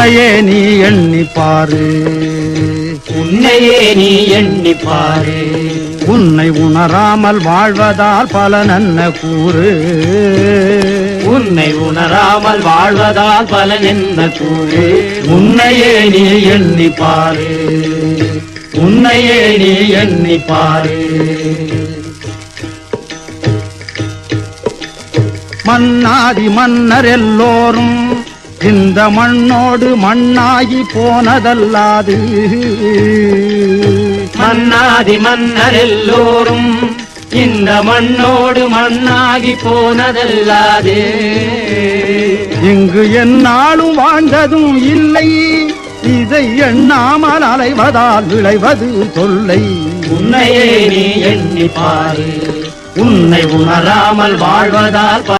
உன்னையே நீ எண்ணி பாரு, உன்னையே நீ எண்ணி பாரு. உன்னை உணராமல் வாழ்வதால் பல நன்ன கூறு, உன்னை உணராமல் வாழ்வதால் பலன் என்ன கூறு. உன்னையே நீ எண்ணி பாரு, உன்னையே நீ எண்ணி பாரு. மன்னாதி மன்னர் எல்லோரும் இந்த மண்ணோடு மண்ணாகி போனதல்லாது, மன்னாதி மன்னர் எல்லோரும் இந்த மண்ணோடு மண்ணாகி போனதல்லாது, இங்கு எந்நாளும் வாழ்ந்ததும் இல்லை, இதை எண்ணாமல் அலைவதால் விளைவது தொல்லை. உன்னையே நீ எண்ணி பாரு, உன்னை உணராமல் வாழ்வதால்